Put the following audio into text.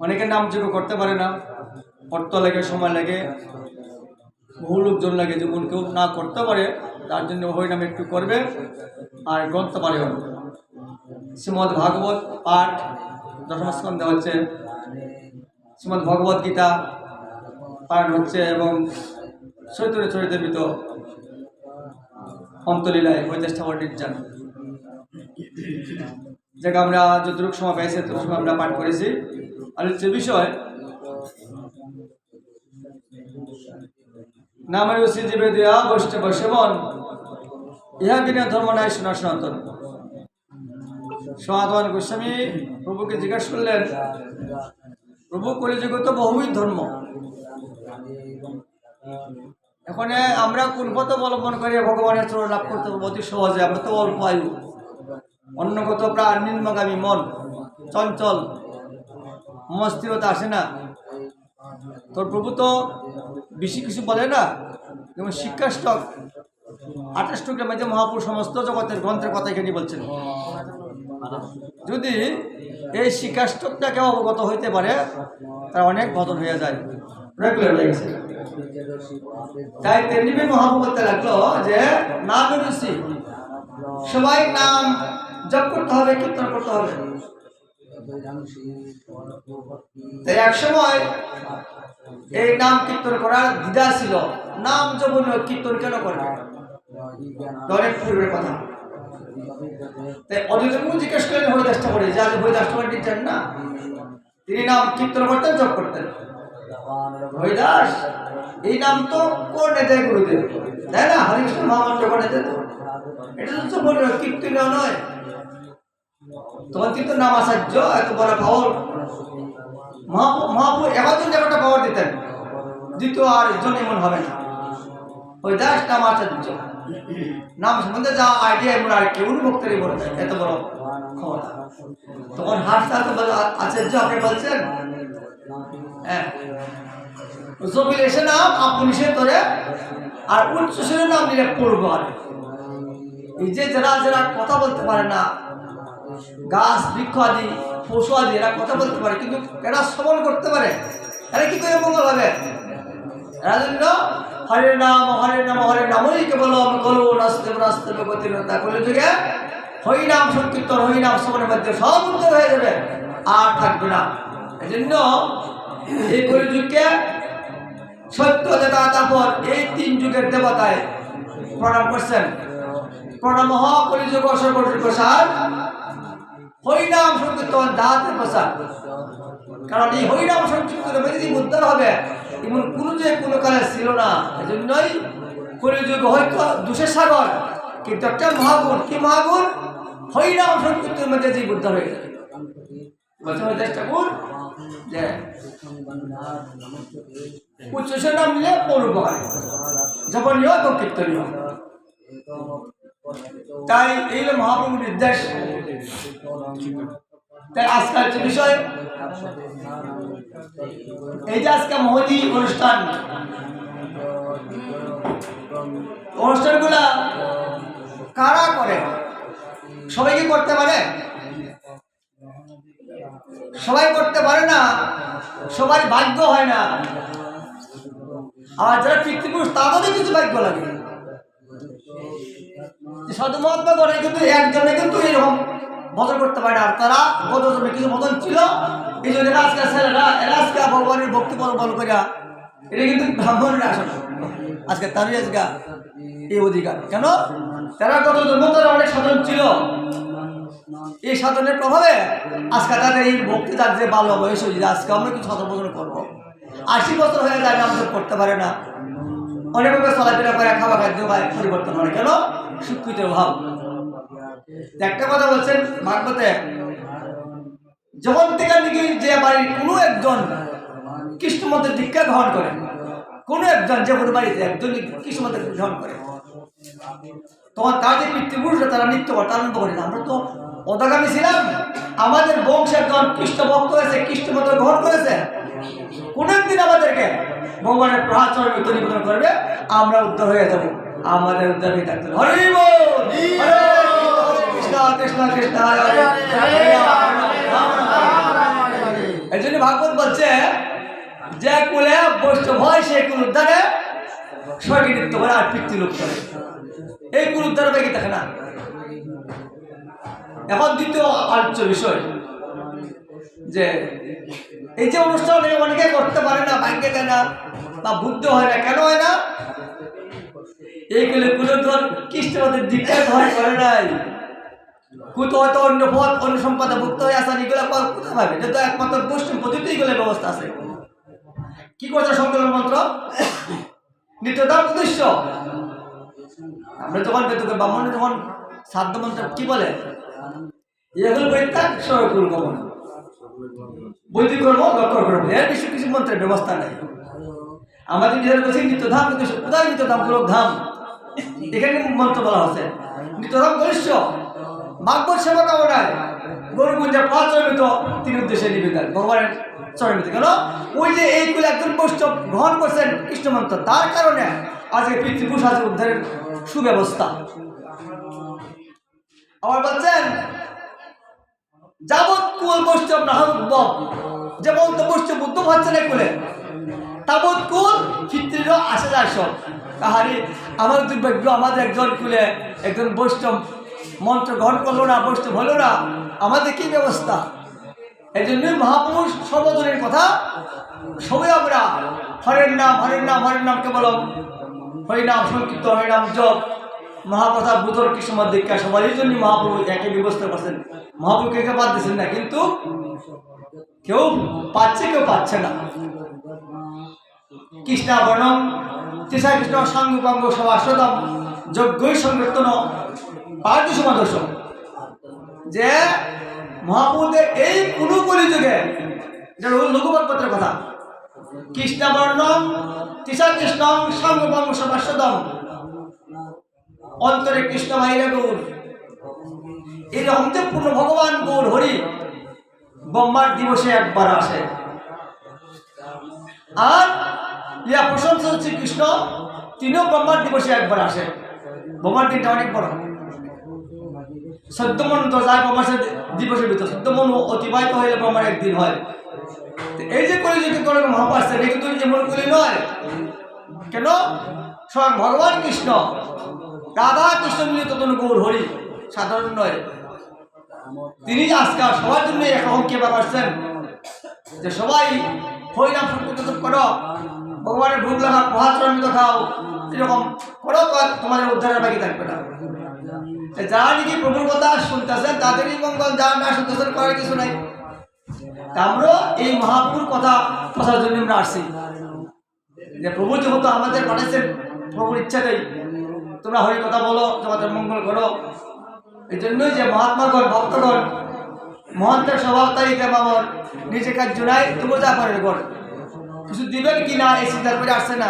অনেকে নামযোগ্য করতে পারে না, অর্থ লাগে, সময় লাগে, বহু লোকজন লাগে। যখন কেউ না করতে পারে তার জন্য হরিনাম একটু করবে আর গ্রন্থ পারেও। শ্রীমদ্ ভাগবত পাঠ দশম স্কন্ধে হচ্ছে, শ্রীমদ্ ভগবত গীতা পাঠ হচ্ছে এবং চৈতন্য চরিতামৃত অন্তলীলায় বৈদেষ্টা নির্যান, যাকে আমরা যতটুকু সময় পেয়েছি ততটুকু সময় আমরা পাঠ করেছি। আর হচ্ছে বিষয় নামের উচিত জীবে দেয়া বৈষ্ণব সেবন, ইহা বিনা ধর্ম নাই শোনা সনাতন। সনাতন গোস্বামী প্রভুকে জিজ্ঞাসা করলেন, প্রভু কলিযুগে তো বহুবিধ ধর্ম, এখন আমরা কোন পথ অবলম্বন করে ভগবানের চরণ লাভ করতে পারবো অতি সহজে? আমরা তো অল্প আয়ু, অন্যগত প্রাণ, নিম্নগামী মন, চঞ্চল, মস্তিরতা আসে না। তোর প্রভু তো বেশি কিছু বলে না, যেমন শিক্ষাষ্টক 28 টুকরের মধ্যে মহাপুরুষ সমস্ত জগতের গ্রন্থের কথা এখানে বলছেন। যদি এই শিক্ষাষ্টকটাকে অবগত হইতে পারে তার অনেক বদল হয়ে যায়, তাই তেমনি মহাপুরুষ বলতে লাগলো যে নাম রুচি, সবাই নাম জপ করতে হবে, কীর্তন করতে হবে। তাই এক সময় এই নাম কীর্তন করার দ্বিধা ছিল, নাম জপ কীর্তন কেন করবে, অনেক পূর্বের কথা। তাই অদ্বৈত প্রভু জিজ্ঞেস করলেন হরিদাসটা করে, যে আজ হরিদাসটা করে দিচ্ছেন না, তিনি নাম কীর্তন করতেন, জপ করতেন। হরিদাস এই নাম তো কোনে দেয় গুরুদেব, তাই না? হরিকৃষ্ণ মহামন্ত্র কোনে দেয়, তো এটা তো বলে কীর্তন নয়। তোমার কিন্তু নাম আচার্য এত বড় পাওয়ার, মহাপুর একজন একটা পাওয়ার দিতেন, দ্বিতীয় আর একজন এমন হবে না। ওই দাস নাম আচার্য, নাম সম্বন্ধে যা আইডিয়া এমন আর কেউ ভক্তরই বলবে এত বড় ক্ষমতা। তখন হাসতে আচার্য আপনি বলছেন, হ্যাঁ জমিল এসে নাম আপনি সে ধরে, আর উচ্চ সুরে নাম নিলে পড়বো। আর এই যে যারা যারা কথা বলতে পারে না, গাছ বৃক্ষ আদি পশু আদি এরা কথা বলতে পারে কিন্তু এরা শ্রবণ করতে পারে, এরা কি করে মঙ্গল হবে? এরা জন্য হরে নাম হরে নামই কেবল গলু নাস্তে নাস্তে গতিরতা কলে যুগে হরি নাম সংকীর্তন, হরি নাম শ্রবণের মধ্যে সব উত্তর হয়ে যাবে, আর থাকবে না। এই জন্য এই কলিযুগকে সত্য দেবতা, তারপর এই 3 যুগের দেবতায় প্রণাম করছেন। প্রণাম কলিযুগ অসর্বর প্রসাদ, হরিনাম সংকীর্তন দাহাতের প্রসাদ। কারণ এই হরিনাম সংকীর্তনের মধ্যে উদ্ধার হবে এমন কোনো কালে ছিল না। এই জন্যই কলিযুগ হয়তো দুষের সাগর, কিন্তু একটা মহাগুণ, কি মহাগুণ? হরিনাম সংকীর্তনের মধ্যে যে উদ্ধার হয়ে যাবে। চেষ্টা কর যে উচ্চস্বর নাম নিলে পড়ব, জপনীয় এবং কীর্তনীয়। তাই এই হলো মহাপ্রভুর নির্দেশ। তাই আজকাল যে বিষয় এই যে আজকে মহতি অনুষ্ঠানগুলা কারা করে? সবাই কি করতে পারে? সবাই করতে পারে না, সবাই ভাগ্য হয় না। আর যারা পিতৃপুরুষ তাদেরও কিছু ভাগ্য লাগে। সাধু মহাত্মা করে কিন্তু একজনে কিন্তু এরকম বদল করতে পারে না, আর তারা বদল কিছু বদল ছিল। এই জন্য আজকে ছেলেরা এরা আজকে ভগবানের ভক্তি বল করিয়া এটা কিন্তু ব্রাহ্মণের আসন, আজকে তারই আজকে এই অধিকার। কেন? তারা কত জন্ম, তারা অনেক সাধন ছিল, এই সাধনের প্রভাবে আজকে তাদের এই ভক্তি, তার যে বাল্য বয়স হয়েছে, আজকে আমরা কিছু সাধন বছর করবো, 80 বছর হয়ে যায় আমাদের করতে পারে না। অনেকভাবে চলাফেরা করে, খাওয়া খাদ্য খায়, পরিবর্তন হয়। কেন? শিক্ষিতের অভাব। একটা কথা বলছেন ভাগবতে, যখন থেকে নাকি যে বাড়ির কোনো একজন কৃষ্ণ মতের দীক্ষা গ্রহণ করে, কোনো একজন যে কোনো বাড়িতে একজন কৃষ্ণ মতের গ্রহণ করে, তখন তাদের পিতৃপুরুষরা তারা নৃত্য করতে আরম্ভ করে। আমরা তো অধগামী ছিলাম, আমাদের বংশে একজন কৃষ্ণ ভক্ত হয়েছে, কৃষ্ণ মত গ্রহণ করেছে, কোন একদিন আমাদেরকে ভগবানের প্রহাচরণ নিবেদন করবে, আমরা উদ্ধার হয়ে যাব। আমাদের উদ্ধার হয়ে থাকতে হরি বল, কৃষ্ণ কৃষ্ণ কৃষ্ণ হরে হরে, এই জন্য ভাগবত বলছে যে কুলে বৈষ্ণব হয় সেই কুল উদ্ধারে স্বর্গে নৃত্য করে আর পিতৃলোক করে, এই কুল উদ্ধার ব্যাগে দেখে না। এখন দ্বিতীয় আলোচ্য বিষয় যে এই যে অনুষ্ঠান অনেকে করতে পারে না, ভাগ্যে দেয় না বা বুদ্ধ হয় না, কেন হয় না? এইগুলো কুলোধর খ্রিস্টবাদের দীক্ষা গ্রহণ করে নাই, কুতো হয়তো অন্য পথ অন্য সম্পদে ভুক্ত হয়ে আসেন, এগুলো কোথায় পাবে? এটা তো একমাত্র বৈষ্ণব পদ্ধতি, এগুলো ব্যবস্থা আছে। কি করছে সংকলন মন্ত্র? নিত্যদান উদ্দেশ্য। আমরা যখন বেদকে ব্রাহ্মণ যখন সাধ্য মন্ত্র কি বলে, এগুলো পরিত্যাগ সহকুল গমন, বৈদিক কর্ম লক্ষ্য করবো, এর বেশি কিছু মন্ত্রের ব্যবস্থা নেই। আমাদের নিজের কাছে নিত্যধাম উদ্দেশ্য, কোথায় নিত্যধাম? পুরো ধাম, এখানে মন্ত্র বলা হচ্ছে নিত্যধাম উদ্দেশ্য। ভাগবত সেবা কামনায় গরুগুঞ্জা প্রচলিত তিনি উদ্দেশ্যে নিবেদন ভগবানের চরণিত। কেন? ওই যে এই কুলে একজন বৈষ্ণব গ্রহণ করছেন কৃষ্ণ মন্ত্র, তার কারণে আজকে পিতৃপুরুষ আছে উদ্ধারের সুব্যবস্থা। আবার বলছেন যাবৎ কুল বৈষ্ণব না উদ্ভব, যেমন তো বৈষ্ণব উদ্ভব হচ্ছে না কুলে, তাবৎ কুল পিতৃরও আসে যায় সব। কাহারি আমার দুর্ভাগ্য, আমাদের একজন কুলে একজন বৈষ্ণব মন্ত্র গ্রহণ করলো না, বৈষ্ণব হলো না, আমাদের কি ব্যবস্থা? এই জন্যই মহাপুরুষ সর্বজনের কথা সবাই আমরা হরের নাম হরের নাম হরের নাম কেবল হরিনাম সংকীর্ত হরিনাম জপ মহাপ্রসাদ বুধর কৃষ্ণ দীক্ষা সবারই জন্য মহাপ্রভু একই ব্যবস্থা করছেন। মহাপ্রভু কে বাদ দিচ্ছেন না, কিন্তু কেউ পাচ্ছে কেউ পাচ্ছে না। কৃষ্ণাবরণম তৃষা কৃষ্ণ সাঙ্গুপাঙ্গ সবাসদম যজ্ঞই সংকীর্তন পার্থ সমাদর্শ, যে মহাপ্রভুদের এই কোনো কলিযুগে, এটা লঘুপত্রের কথা, কৃষ্ণাবর্ণম তৃষা কৃষ্ণ সাঙ্গুপাঙ্গ সবাসদম, অন্তরে কৃষ্ণ ভাইরা গৌর, এইরকম যে পূর্ণ ভগবান গৌর হরি ব্রহ্মার দিবসে একবার আসে। আর ইয়া প্রশংসা হচ্ছে কৃষ্ণ, তিনিও ব্রহ্মার দিবসে একবার আসে। ব্রহ্মার দিনটা অনেক বড়, 14 মন তো যায় ব্রহ্মার দিবসের ভিতর, 14 মন অতিবাহিত হইলে ব্রহ্মার একদিন হয়। এই যে কলিযুগে করে মহাপাশ, এটা কিন্তু এমন কলি নয়। কেন? স্বয়ং ভগবান কৃষ্ণ রাধা কৃষ্ণ মিলিত গৌর হরি, সাধারণ নয়। তিনি আজকাল সবার জন্য একরকম কেবা করছেন যে সবাই হরিনাম সংকীর্তন করো, ভগবানের ভোগ লাগা, প্রহাদ চরণিত খাও, এরকম করো, তোমাদের উদ্ধারের বাকি থাকবে না। যারা নাকি প্রভুর কথা শুনতেছেন তাদেরই মঙ্গল, যারা না শুনতেছেন করার কিছু নাই। আমরা এই মহাপুর কথা প্রচার জন্য আমরা আসছি, যে প্রভু যেহেতু আমাদের পাঠাচ্ছেন, প্রভুর ইচ্ছাতেই তোমরা হরি কথা বলো, তোমাদের মঙ্গল করো। এই জন্যই যে মহাত্মাগণ ভক্তগণ মহন্তের স্বভাব তাই আমার নিজে কাজ জোড়ায় তবু যা পারে গড় কিছু দিবেন কি না এই চিন্তার করে আসছে না।